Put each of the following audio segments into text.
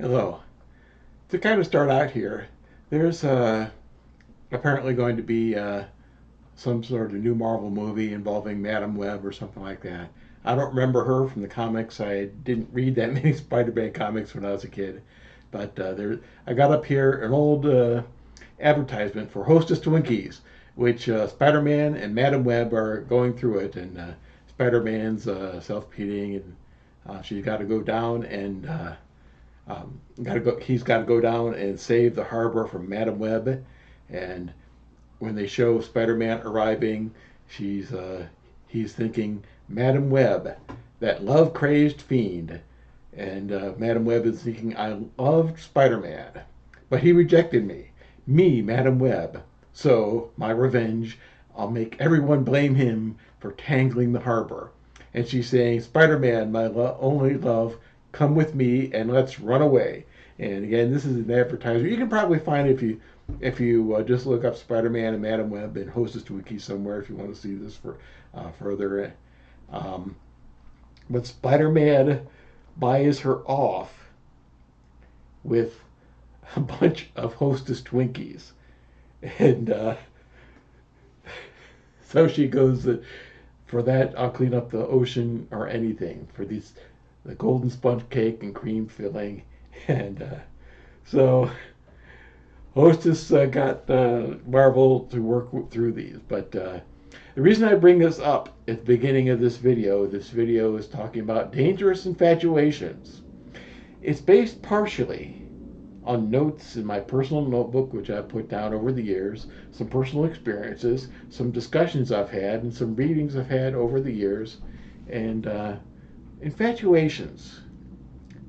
Hello. To kind of start out here, there's apparently going to be some sort of new Marvel movie involving Madam Web or something like that. I don't remember her from the comics. I didn't read that many Spider-Man comics when I was a kid, but I got up here an old advertisement for Hostess Twinkies, which Spider-Man and Madam Web are going through it, and Spider-Man's self-pitying, and she's got to go down and got to go. He's got to go down and save the harbor from Madam Web. And when they show Spider-Man arriving, he's thinking Madam Web, that love-crazed fiend. And Madam Web is thinking, I loved Spider-Man, but he rejected me, Madam Web. So my revenge, I'll make everyone blame him for tangling the harbor. And she's saying, Spider-Man, my only love, come with me and let's run away. And again, this is an advertisement. You can probably find it if you just look up Spider-Man and Madam Web and Hostess Wiki somewhere if you want to see this for further. Um, but Spider-Man buys her off with a bunch of Hostess Twinkies, and so she goes, for that I'll clean up the ocean or anything for these the golden sponge cake and cream filling, and so Hostess got Marvel to work through these. But the reason I bring this up at the beginning of this video is talking about dangerous infatuations. It's based partially on notes in my personal notebook, which I've put down over the years, some personal experiences, some discussions I've had, and some readings I've had over the years. And infatuations,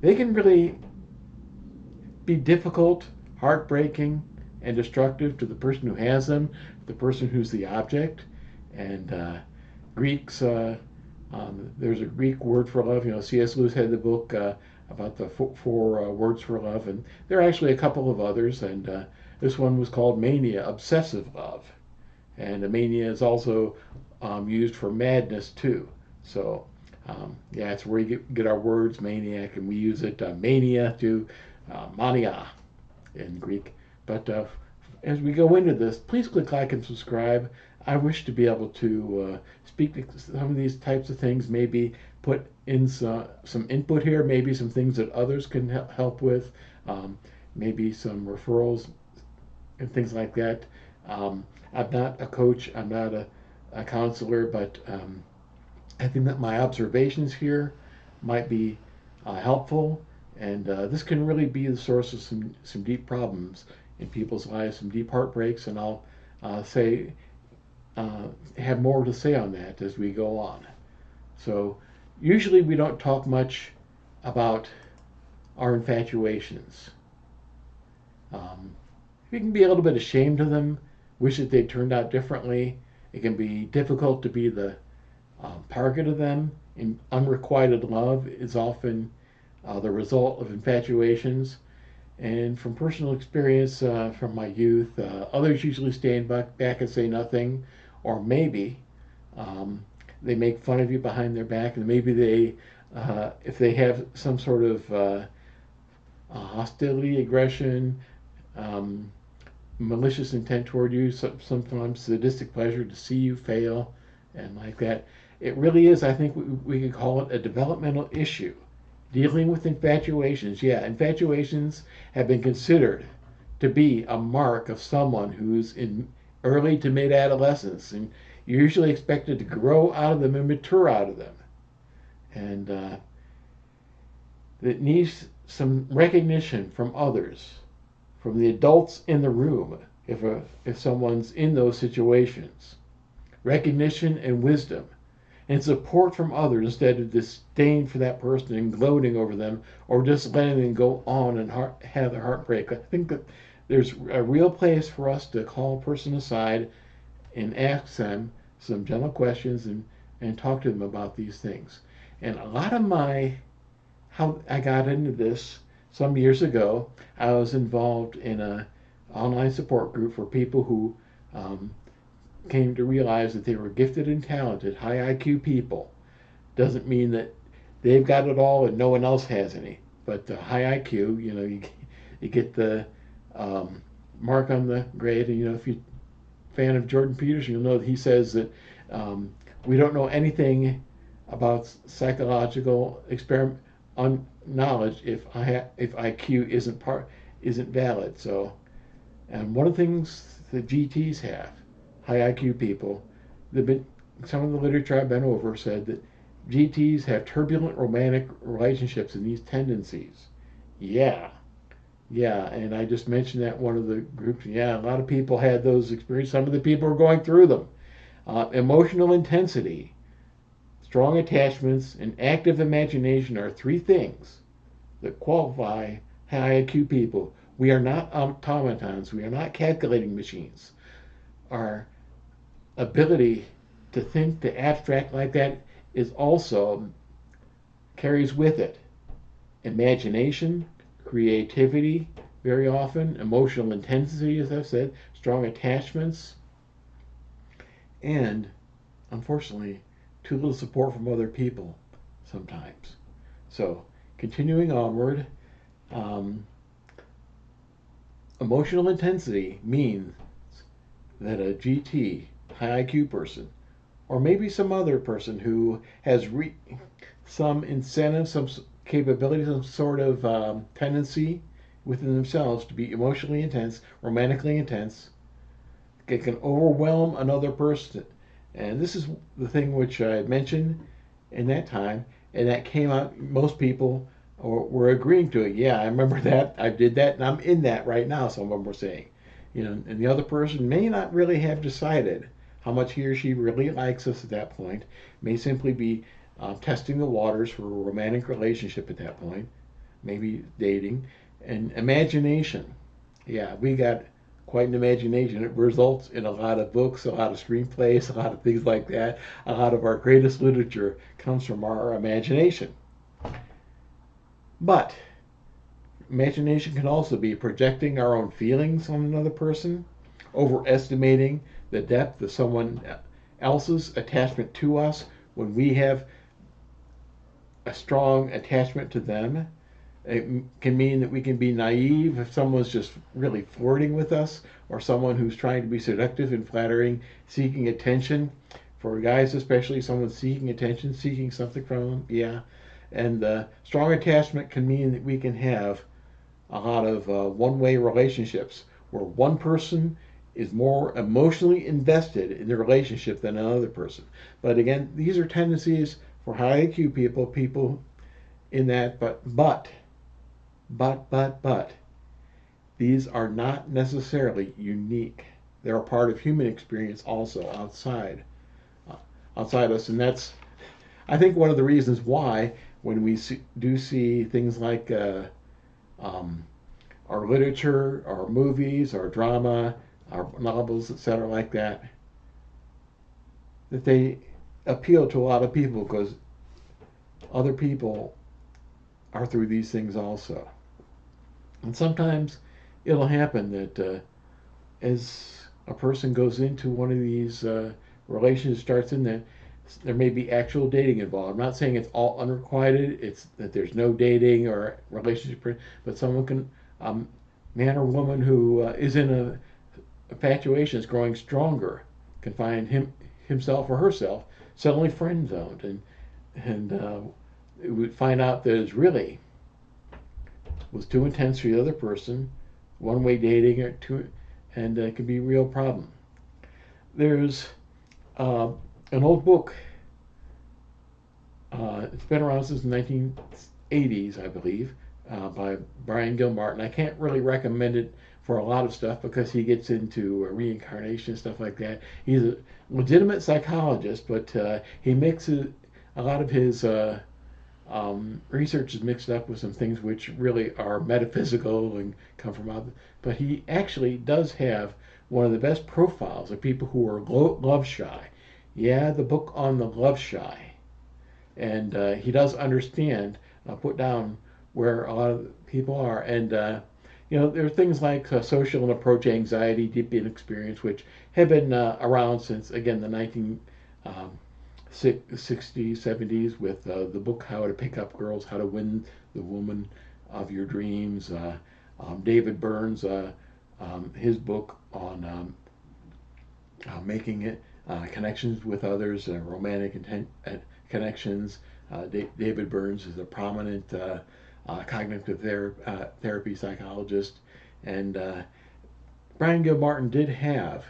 they can really be difficult, heartbreaking, and destructive to the person who has them, the person who's the object. And Greeks, there's a Greek word for love. C.S. Lewis had the book about the four words for love, and there are actually a couple of others. And this one was called mania, obsessive love. And mania is also used for madness too. So yeah, it's where you get our words maniac, and we use it mania to mania in Greek. But as we go into this, please click like and subscribe. I wish to be able to speak to some of these types of things, maybe put in some input here, maybe some things that others can help with, maybe some referrals and things like that. I'm not a coach, I'm not a counselor, but I think that my observations here might be helpful, and this can really be the source of some deep problems in people's lives, some deep heartbreaks, and I'll have more to say on that as we go on. So usually we don't talk much about our infatuations. We can be a little bit ashamed of them, wish that they turned out differently. It can be difficult to be the target of them. And unrequited love is often the result of infatuations. And from personal experience from my youth, others usually stand back and say nothing, or maybe they make fun of you behind their back, and maybe if they have some sort of hostility, aggression, malicious intent toward you, sometimes sadistic pleasure to see you fail, and like that. It really is, I think we could call it a developmental issue. Dealing with infatuations. Yeah, infatuations have been considered to be a mark of someone who's in early to mid adolescence, and you're usually expected to grow out of them and mature out of them. And it needs some recognition from others, from the adults in the room, if someone's in those situations. Recognition and wisdom, and support from others instead of disdain for that person and gloating over them, or just letting them go on and have their heartbreak. I think that there's a real place for us to call a person aside and ask them some gentle questions, and talk to them about these things. And a lot of how I got into this some years ago, I was involved in an online support group for people who came to realize that they were gifted and talented, high IQ people. Doesn't mean that they've got it all and no one else has any. but high IQ, you get the um, mark on the grade, and if you're a fan of Jordan Peterson, you'll know that he says that um, we don't know anything about psychological experiment on knowledge if IQ isn't valid. So, and one of the things the GTs have, high IQ people, they've been some of the literature I've been over said that GTs have turbulent romantic relationships and these tendencies. Yeah, yeah, and I just mentioned that one of the groups. Yeah, a lot of people had those experiences. Some of the people are going through them. Emotional intensity, strong attachments, and active imagination are three things that qualify high IQ people. We are not automatons. We are not calculating machines. Our ability to think, to abstract like that, is also carries with it imagination, creativity, very often, emotional intensity, as I've said, strong attachments, and unfortunately, too little support from other people sometimes. So, continuing onward, um, emotional intensity means that a GT, high IQ person, or maybe some other person who has some incentive, some capability, some sort of tendency within themselves to be emotionally intense, romantically intense, it can overwhelm another person. And this is the thing which I mentioned in that time, and that came out, most people were agreeing to it. Yeah, I remember that. I did that, and I'm in that right now, some of them were saying. And the other person may not really have decided how much he or she really likes us at that point, may simply be testing the waters for a romantic relationship at that point, maybe dating, and imagination. Yeah, we got quite an imagination. It results in a lot of books, a lot of screenplays, a lot of things like that. A lot of our greatest literature comes from our imagination. But imagination can also be projecting our own feelings on another person, overestimating the depth of someone else's attachment to us when we have a strong attachment to them. It can mean that we can be naive if someone's just really flirting with us, or someone who's trying to be seductive and flattering, seeking attention. For guys, especially, someone seeking attention, seeking something from them. Yeah. And strong attachment can mean that we can have a lot of one-way relationships where one person is more emotionally invested in the relationship than another person. But again, these are tendencies for high IQ people, people in that, but these are not necessarily unique. They're a part of human experience also uh, outside us, and that's, I think, one of the reasons why when we do see things like um, our literature, our movies, our drama, our novels, etc., like that, that they appeal to a lot of people because other people are through these things also. And sometimes it'll happen that as a person goes into one of these relationships, starts in that, there may be actual dating involved. I'm not saying it's all unrequited. It's that there's no dating or relationship, but someone can, man or woman who is in a infatuation is growing stronger, can find himself or herself suddenly friend zoned, and it would find out that it's really was too intense for the other person, one way dating or two, and it can be a real problem. There's uh, an old book. It's been around since the 1980s, I believe, by Brian Gilmartin. I can't really recommend it for a lot of stuff because he gets into reincarnation and stuff like that. He's a legitimate psychologist, but he mixes a lot of his research is mixed up with some things which really are metaphysical and come from out. But he actually does have one of the best profiles of people who are love shy. Yeah, the book on the love shy, and he does understand, put down where a lot of people are, and there are things like social and approach anxiety, deep inexperience, which have been around since again the 19 um, 60s, 70s with the book How to Pick Up Girls, How to Win the Woman, of your dreams. David Burns, his book on making it, connections with others, romantic connections. David Burns is a prominent cognitive therapy psychologist, and Brian Gilmartin did have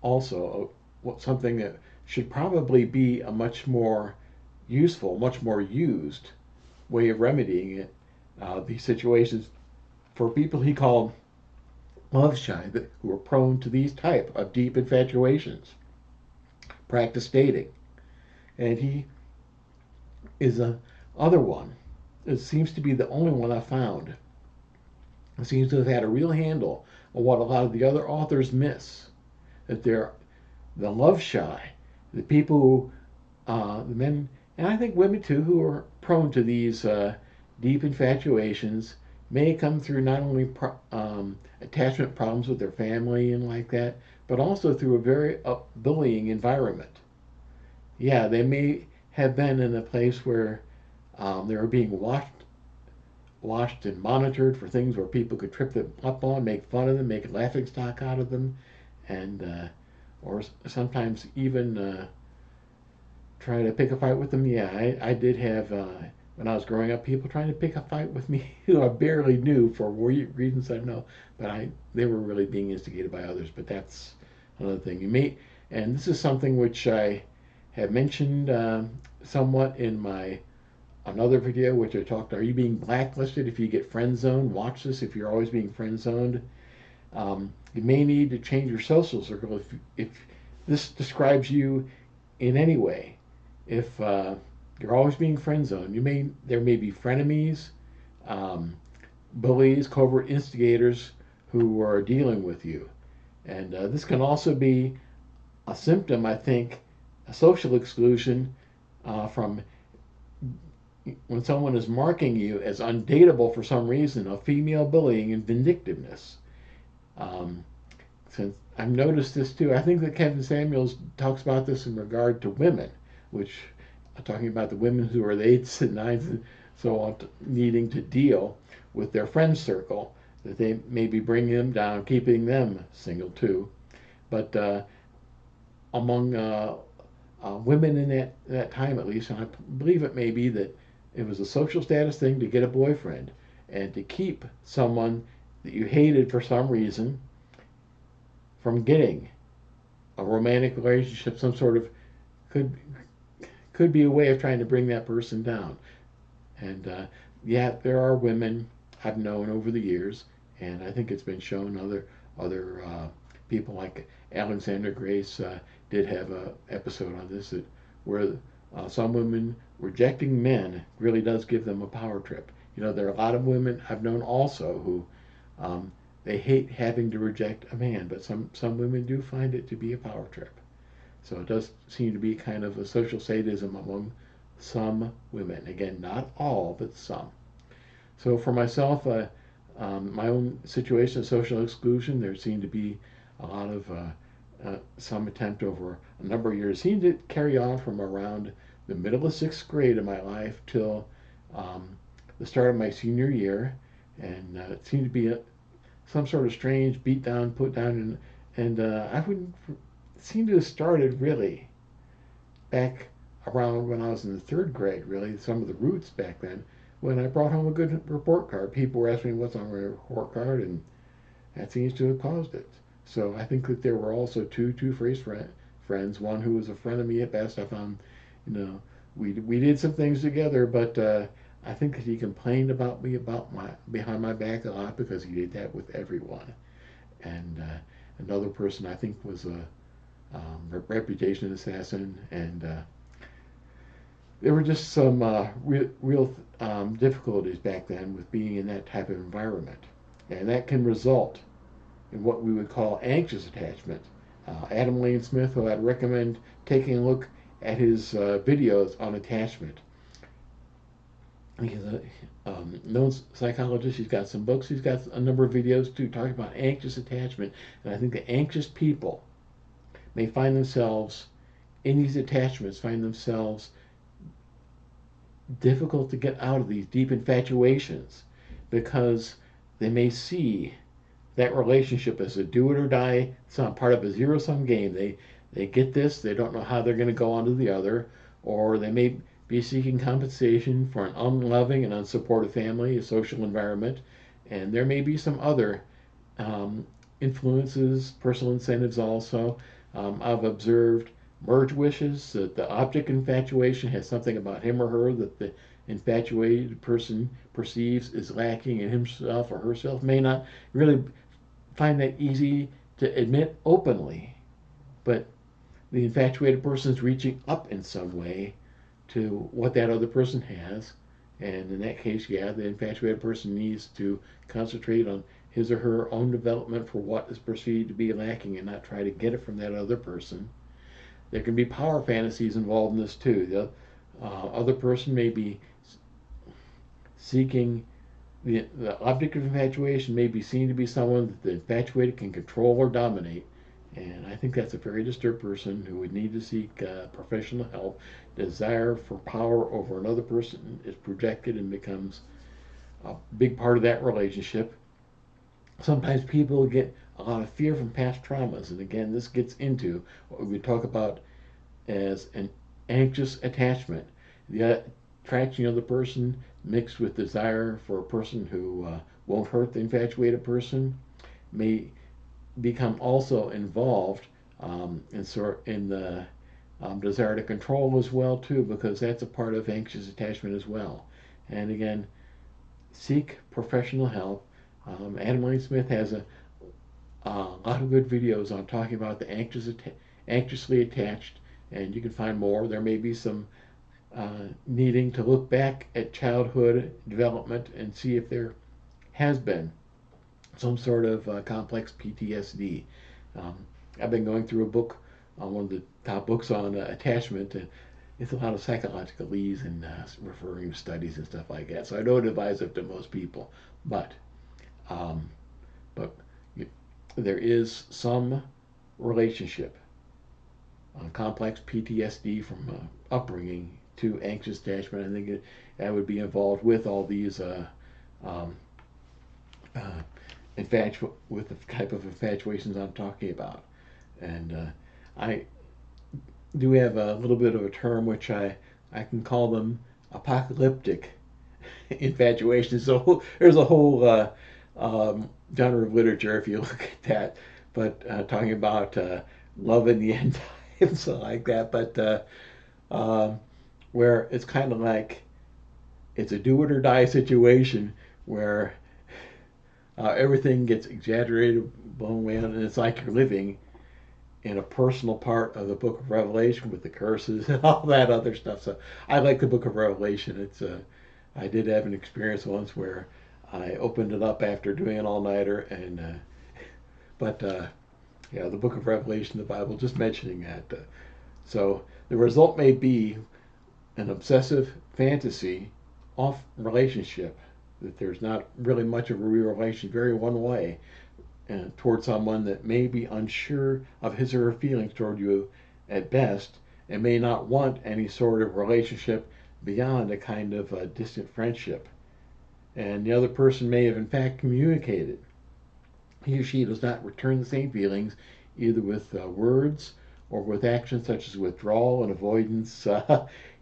also something that should probably be a much more useful, much more used way of remedying it. These situations for people he called love shy, who are prone to these type of deep infatuations. Practice dating, and he is a other one. It seems to be the only one I found. It seems to have had a real handle on what a lot of the other authors miss. That they're the love shy, the people who, the men, and I think women too, who are prone to these deep infatuations, may come through not only attachment problems with their family and like that, but also through a very bullying environment. Yeah, they may have been in a place where they were being watched and monitored for things where people could trip them up on, make fun of them, make a laughing stock out of them, and or sometimes even try to pick a fight with them. Yeah, I did have when I was growing up, people trying to pick a fight with me who I barely knew for reasons I know, but they were really being instigated by others. But that's another thing. And this is something which I have mentioned somewhat in my another video, which I talked. Are you being blacklisted if you get friend zoned? Watch this if you're always being friend zoned. You may need to change your social circle if this describes you in any way. If you're always being friend zoned, there may be frenemies, um, bullies, covert instigators who are dealing with you, and this can also be a symptom, I think, a social exclusion from when someone is marking you as undateable for some reason, of female bullying and vindictiveness. Um, since I've noticed this too, I think that Kevin Samuels talks about this in regard to women, which talking about the women who are the eights and nines and so on, needing to deal with their friend circle, that they maybe bring them down, keeping them single too. But among women in that time, at least, and I believe it may be that it was a social status thing to get a boyfriend and to keep someone that you hated for some reason from getting a romantic relationship, some sort of could could be a way of trying to bring that person down. And yeah, there are women I've known over the years, and I think it's been shown other people like Alexander Grace did have a episode on this where some women rejecting men really does give them a power trip. You know, there are a lot of women I've known also who um, they hate having to reject a man, but some women do find it to be a power trip. So it does seem to be kind of a social sadism among some women. Again, not all, but some. So for myself, my own situation of social exclusion, there seemed to be a lot of some attempt over a number of years. It seemed to carry on from around the middle of sixth grade of my life till um, the start of my senior year, and it seemed to be some sort of strange beat down, put down, and I would seem to have started really back around when I was in the third grade. Really, some of the roots back then when I brought home a good report card. People were asking me what's on my report card, and that seems to have caused it. So I think that there were also two phrase friends. One who was a friend of me at best. I found, we did some things together, but I think that he complained about me about my behind my back a lot because he did that with everyone. And another person I think was a reputation assassin, and there were just some real difficulties back then with being in that type of environment, and that can result in what we would call anxious attachment. Adam Lane Smith, who I'd recommend taking a look at his videos on attachment. He's a known psychologist. He's got some books. He's got a number of videos too talking about anxious attachment. And I think the anxious people may find themselves in these attachments, find themselves difficult to get out of these deep infatuations because they may see that relationship as a do it or die. It's not part of a zero sum game. They get this, they don't know how they're going to go on to the other, or they may be seeking compensation for an unloving and unsupportive family, a social environment, and there may be some other um, influences, personal incentives also. I've observed merge wishes, that the object of infatuation has something about him or her that the infatuated person perceives is lacking in himself or herself, may not really find that easy to admit openly, but the infatuated person is reaching up in some way to what that other person has. And in that case, yeah, the infatuated person needs to concentrate on his or her own development for what is perceived to be lacking and not try to get it from that other person. There can be power fantasies involved in this too. The other person may be seeking the object of infatuation may be seen to be someone that the infatuated can control or dominate. And I think that's a very disturbed person who would need to seek professional help. Desire for power over another person is projected and becomes a big part of that relationship. Sometimes people get a lot of fear from past traumas. And again, this gets into what we talk about as an anxious attachment. The attraction of the person mixed with desire for a person who won't hurt the infatuated person may become also involved in the desire to control as well too, because that's a part of anxious attachment as well. And again, seek professional help. Adam Lane Smith has a lot of good videos on talking about the anxiously attached, and you can find more. There may be some needing to look back at childhood development and see if there has been some sort of complex PTSD. Um, I've been going through a book, one of the top books on attachment, and it's a lot of psychological ease and referring to studies and stuff like that. So I don't advise it to most people, but um, but there is some relationship on complex PTSD from upbringing to anxious attachment. I think that would be involved with all these um, uh, with the type of infatuations I'm talking about. And I do have a little bit of a term which I can call them apocalyptic infatuations. So there's a whole genre of literature if you look at that, but talking about love in the end times like that. But um, where it's kind of like it's a do it or die situation where everything gets exaggerated, blown away, and it's like you're living in a personal part of the Book of Revelation with the curses and all that other stuff. So I like the Book of Revelation. It's I did have an experience once where I opened it up after doing an all-nighter, and but yeah, the Book of Revelation, the Bible, just mentioning that. So the result may be an obsessive fantasy off relationship, that there's not really much of a real relation, very one way, toward someone that may be unsure of his or her feelings toward you at best and may not want any sort of relationship beyond a kind of a distant friendship. And the other person may have in fact communicated. He or she does not return the same feelings either with words or with actions such as withdrawal and avoidance,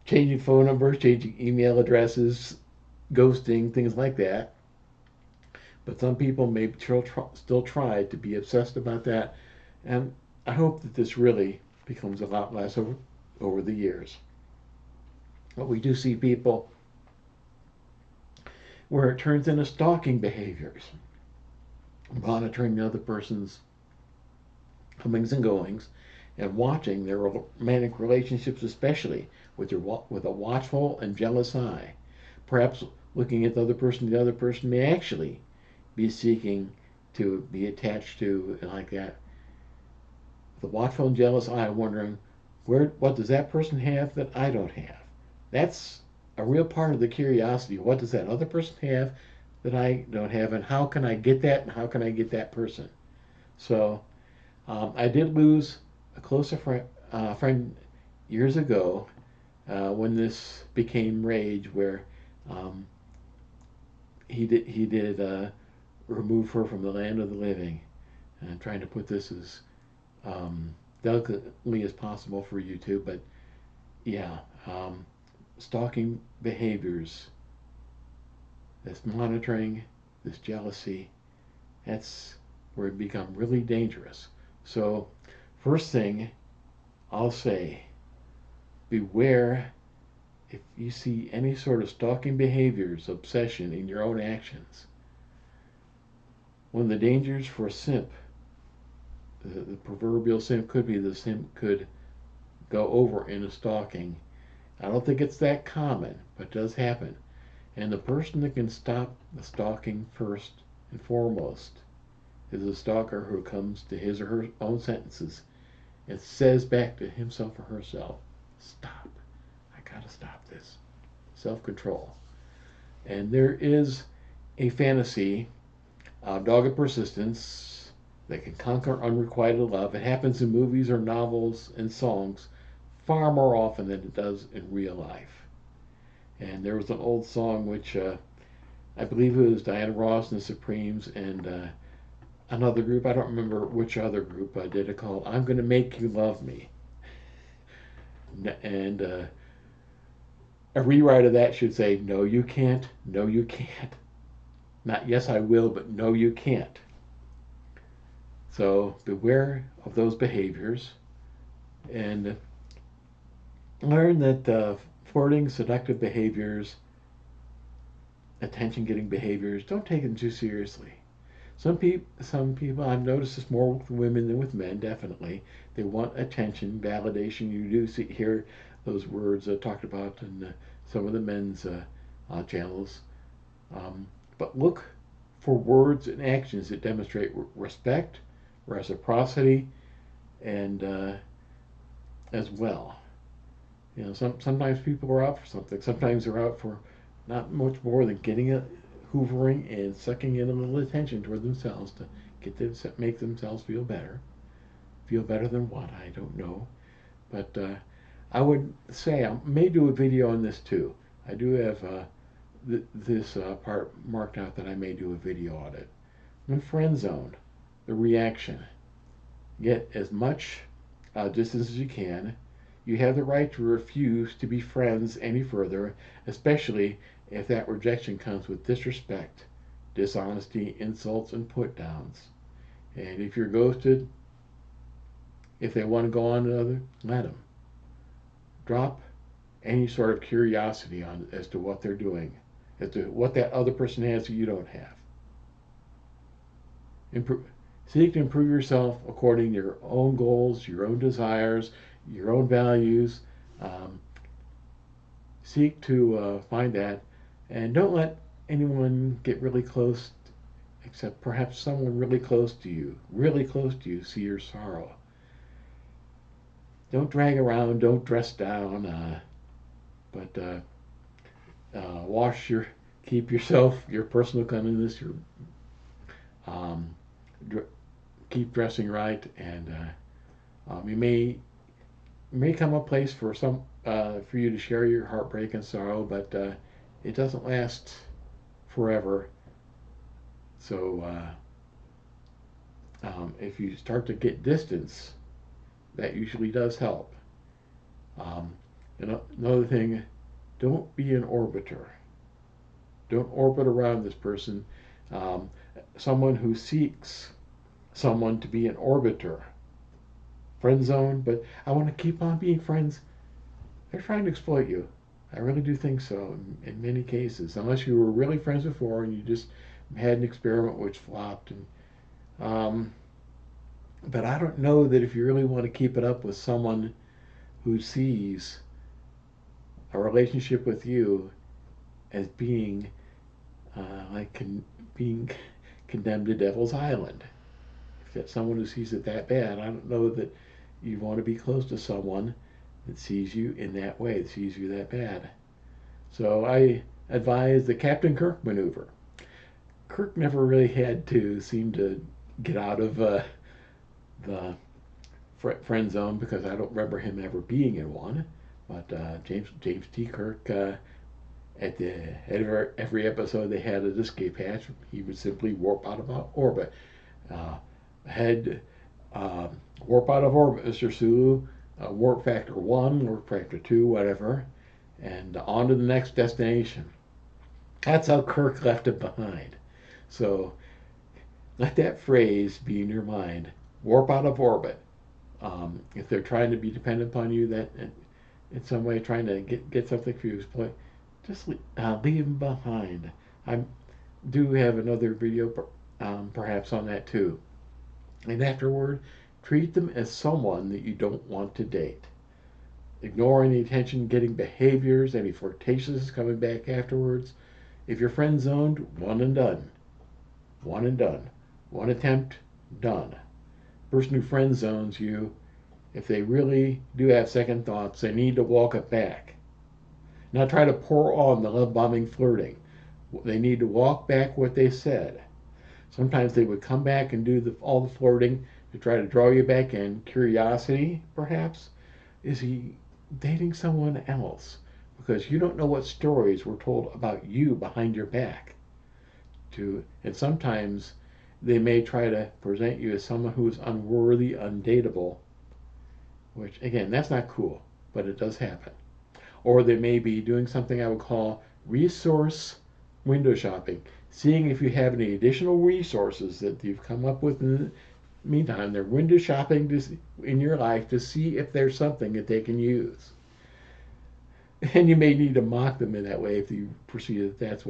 changing phone numbers, changing email addresses, ghosting, things like that. But some people may still try to be obsessed about that. And I hope that this really becomes a lot less over the years. But we do see people where it turns into stalking behaviors, monitoring the other person's comings and goings, and watching their romantic relationships, especially with a watchful and jealous eye. Perhaps looking at the other person may actually be seeking to be attached to, like that. The watchful and jealous eye, wondering what does that person have that I don't have. That's a real part of the curiosity. What does that other person have that I don't have, and how can I get that, and how can I get that person? So I did lose a closer friend years ago. when this became rage, where um, he did remove her from the land of the living, and trying to put this as delicately as possible for you too. But yeah, um, stalking behaviors, this monitoring, this jealousy, that's where it become really dangerous. So, first thing I'll say, beware if you see any sort of stalking behaviors, obsession in your own actions. One of the dangers for a simp, the proverbial simp could be the simp could go over into stalking. I don't think it's that common, but it does happen. And the person that can stop the stalking first and foremost is a stalker who comes to his or her own sentences and says back to himself or herself, stop. I gotta stop this. Self control. And there is a fantasy, dogged persistence, that can conquer unrequited love. It happens in movies or novels and songs far more often than it does in real life. And there was an old song which I believe it was Diana Ross and the Supremes and another group, I don't remember which other group did it, called I'm Gonna Make You Love Me. And a rewrite of that should say, no, you can't, no, you can't. Not yes, I will, but no, you can't. So beware of those behaviors and learn that flirting, seductive behaviors, attention getting behaviors, don't take them too seriously. Some people, I've noticed this more with women than with men, definitely. They want attention, validation. You do hear those words talked about in some of the men's channels. But look for words and actions that demonstrate respect, reciprocity, and as well. You know, sometimes people are out for something. Sometimes they're out for not much more than getting a hoovering and sucking in a little attention toward themselves to get them make themselves feel better. Feel better than what? I don't know. But I would say I may do a video on this too. I do have this part marked out that I may do a video on it. When friend zone, the reaction. Get as much distance as you can. You have the right to refuse to be friends any further, especially if that rejection comes with disrespect, dishonesty, insults, and put downs. And if you're ghosted, if they want to go on another, let them. Drop any sort of curiosity on as to what they're doing, as to what that other person has that you don't have. Seek to improve yourself according to your own goals, your own desires, your own values. Um, Seek to find that, and don't let anyone get really close, except perhaps someone really close to you, see your sorrow. Don't drag around, don't dress down, but wash your, keep yourself, your personal cleanliness, your um, keep dressing right, and you may come a place for for you to share your heartbreak and sorrow, but it doesn't last forever. So if you start to get distance, that usually does help. Um, Another thing, don't be an orbiter. Don't orbit around this person. Um, Someone who seeks someone to be an orbiter, friend zone, but I want to keep on being friends. They're trying to exploit you. I really do think so in many cases, unless you were really friends before and you just had an experiment which flopped. And but I don't know that if you really want to keep it up with someone who sees a relationship with you as being being condemned to Devil's Island. If that's someone who sees it that bad, I don't know that you want to be close to someone that sees you in that way, that sees you that bad. So I advise the Captain Kirk maneuver. Kirk never really had to seem to get out of the friend zone because I don't remember him ever being in one. But James T. Kirk, at the end of every episode, they had an escape hatch. He would simply warp out of orbit. Uh, head Warp out of orbit, Mr. Sulu. Warp factor 1, warp factor 2, whatever, and on to the next destination. That's how Kirk left it behind. So let that phrase be in your mind. Warp out of orbit. If they're trying to be dependent upon you, that in some way trying to get something for you, just leave them behind. I do have another video perhaps on that too. And afterward, treat them as someone that you don't want to date. Ignore any attention getting behaviors, any flirtations coming back afterwards. If you're friend zoned, one and done. One and done. One attempt, done. Person who friend zones you, if they really do have second thoughts, they need to walk it back. Not try to pour on the love bombing flirting. They need to walk back what they said. Sometimes they would come back and do all the flirting to try to draw you back in. Curiosity, perhaps. Is he dating someone else? Because you don't know what stories were told about you behind your back. And sometimes they may try to present you as someone who is unworthy, undateable, which, again, that's not cool, but it does happen. Or they may be doing something I would call resource window shopping, seeing if you have any additional resources that you've come up with in the meantime. They're window shopping in your life to see if there's something that they can use. And you may need to mock them in that way if you perceive that's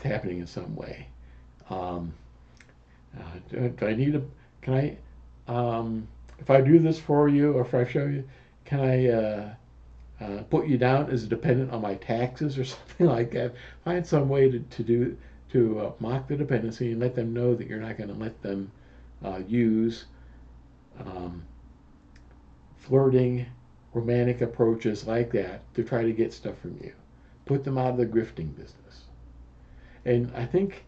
happening in some way. Do I need to? Can I? If I do this for you, or if I show you, can I put you down as a dependent on my taxes or something like that? Find some way to mock the dependency and let them know that you're not going to let them use flirting, romantic approaches like that to try to get stuff from you. Put them out of the grifting business. And I think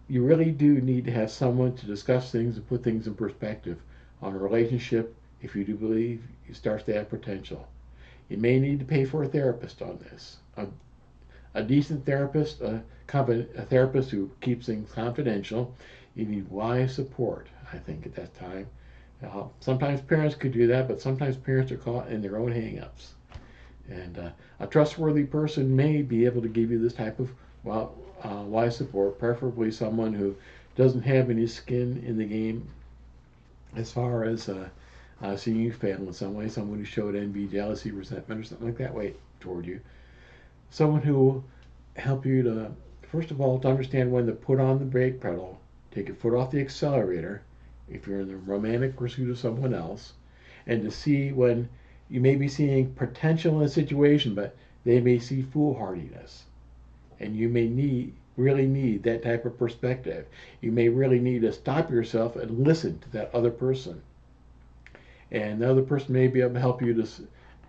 you really do need to have someone to discuss things and put things in perspective on a relationship if you do believe it starts to have potential. You may need to pay for a therapist on this. A decent therapist, a therapist who keeps things confidential. You need wise support, I think, at that time. Sometimes parents could do that, but sometimes parents are caught in their own hang-ups. And a trustworthy person may be able to give you this type of wise support, preferably someone who doesn't have any skin in the game as far as seeing you fail in some way, someone who showed envy, jealousy, resentment, or something like that way toward you. Someone who will help you to, first of all, to understand when to put on the brake pedal, take your foot off the accelerator if you're in the romantic pursuit of someone else, and to see when you may be seeing potential in a situation, but they may see foolhardiness. And you may really need that type of perspective. You may really need to stop yourself and listen to that other person. And the other person may be able to help you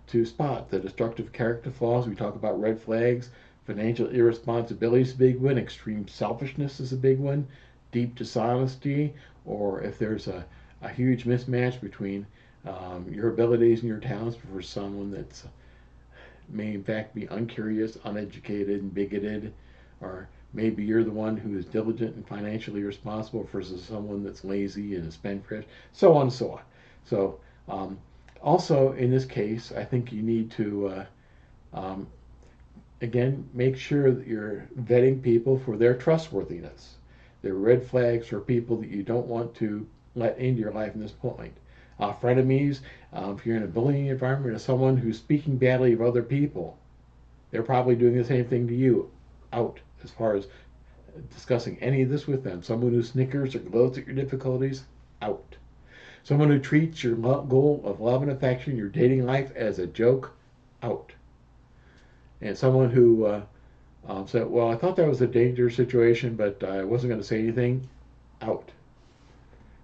to spot the destructive character flaws. We talk about red flags. Financial irresponsibility is a big one. Extreme selfishness is a big one. Deep dishonesty, or if there's a huge mismatch between your abilities and your talents for someone that's may in fact be uncurious, uneducated, and bigoted, or maybe you're the one who is diligent and financially responsible versus someone that's lazy and a spendthrift, so on and so on. So also in this case, I think you need to again make sure that you're vetting people for their trustworthiness. There are red flags for people that you don't want to let into your life in this point. Frenemies, if you're in a bullying environment, or someone who's speaking badly of other people, they're probably doing the same thing to you. Out as far as discussing any of this with them. Someone who snickers or gloats at your difficulties, out. Someone who treats your goal of love and affection, your dating life, as a joke, out. And someone who said, well, I thought that was a dangerous situation, but I wasn't going to say anything, out.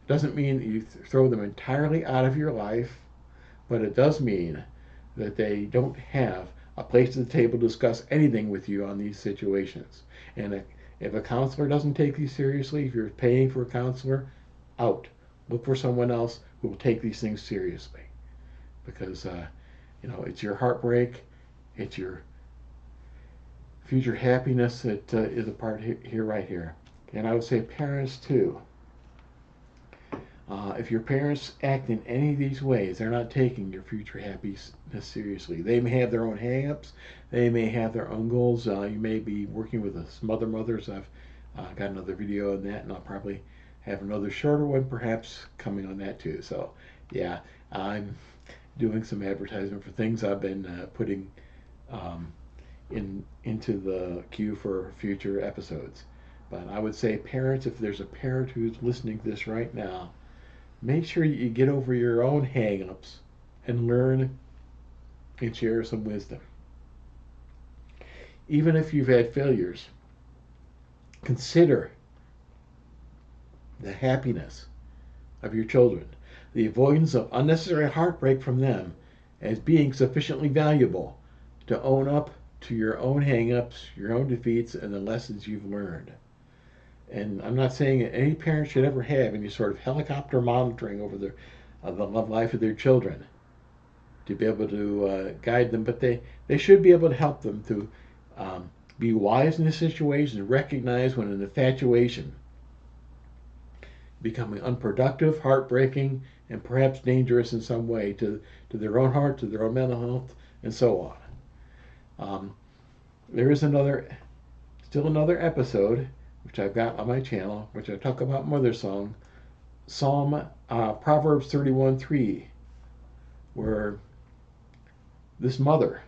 Doesn't mean that you throw them entirely out of your life, but it does mean that they don't have a place at the table to discuss anything with you on these situations. And if a counselor doesn't take these seriously, if you're paying for a counselor, out. Look for someone else who will take these things seriously. Because It's your heartbreak, it's your future happiness that is a part here, right here. And I would say parents too. If your parents act in any of these ways, they're not taking your future happiness seriously. They may have their own hang-ups. They may have their own goals. You may be working with some other mothers. I've got another video on that, and I'll probably have another shorter one perhaps coming on that too. So, yeah, I'm doing some advertisement for things I've been putting into the queue for future episodes. But I would say parents, if there's a parent who's listening to this right now, make sure you get over your own hang-ups and learn and share some wisdom. Even if you've had failures, consider the happiness of your children, the avoidance of unnecessary heartbreak from them as being sufficiently valuable to own up to your own hang-ups, your own defeats, and the lessons you've learned. And I'm not saying that any parent should ever have any sort of helicopter monitoring over the love life of their children to be able to guide them, but they should be able to help them to be wise in the situation and recognize when an infatuation becoming unproductive, heartbreaking, and perhaps dangerous in some way to their own heart, to their own mental health, and so on. There is still another episode which I've got on my channel, which I talk about Mother Song, Proverbs 31:3, where this mother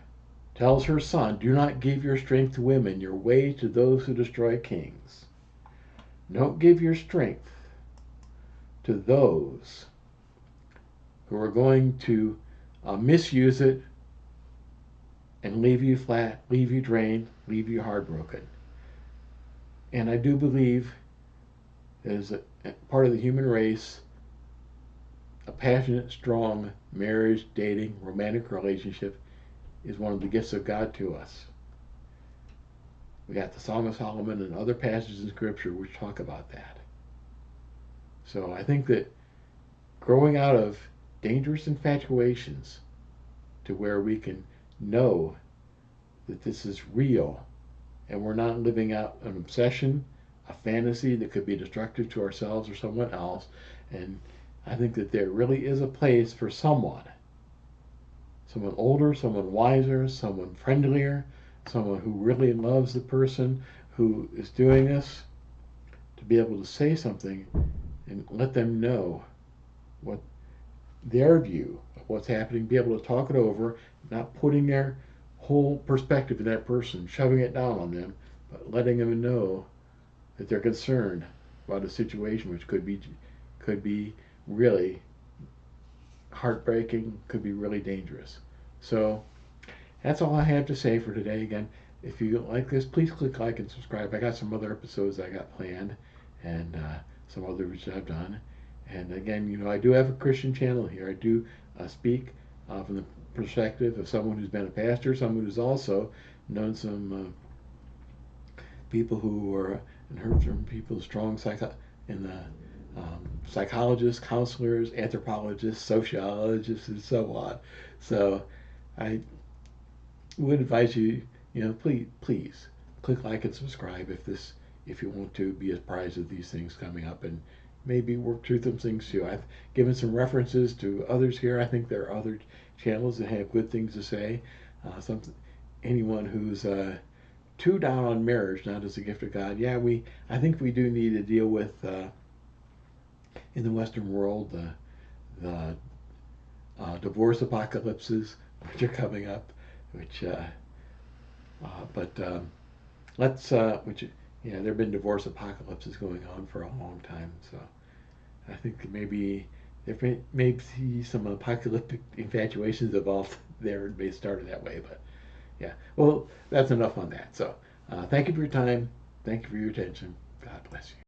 tells her son, "Do not give your strength to women, your way to those who destroy kings." Don't give your strength to those who are going to misuse it and leave you flat, leave you drained, leave you heartbroken. And I do believe, as a part of the human race, a passionate, strong marriage, dating, romantic relationship is one of the gifts of God to us. We got the Song of Solomon and other passages in Scripture which talk about that. So I think that growing out of dangerous infatuations to where we can know that this is real and we're not living out an obsession, a fantasy that could be destructive to ourselves or someone else. And I think that there really is a place for someone older, someone wiser, someone friendlier, someone who really loves the person who is doing this, to be able to say something and let them know what their view of what's happening, be able to talk it over, not putting their whole perspective of that person, shoving it down on them, but letting them know that they're concerned about a situation which could be really heartbreaking, could be really dangerous. So that's all I have to say for today. Again, if you like this, please click like and subscribe. I got some other episodes I got planned, and some others which I've done. And again, I do have a Christian channel here. I do speak from the perspective of someone who's been a pastor, someone who's also known some people who were and heard from people strong in the psychologists, counselors, anthropologists, sociologists, and so on. So I would advise you, please click like and subscribe if you want to be apprised of these things coming up, and maybe work through some things too. I've given some references to others here. I think there are other channels that have good things to say. Anyone who's too down on marriage, not as a gift of God. Yeah, I think we do need to deal with in the Western world the divorce apocalypses which are coming up, there have been divorce apocalypses going on for a long time. So I think maybe there may be some apocalyptic infatuations evolved there and may start that way. But yeah, well, that's enough on that. So thank you for your time. Thank you for your attention. God bless you.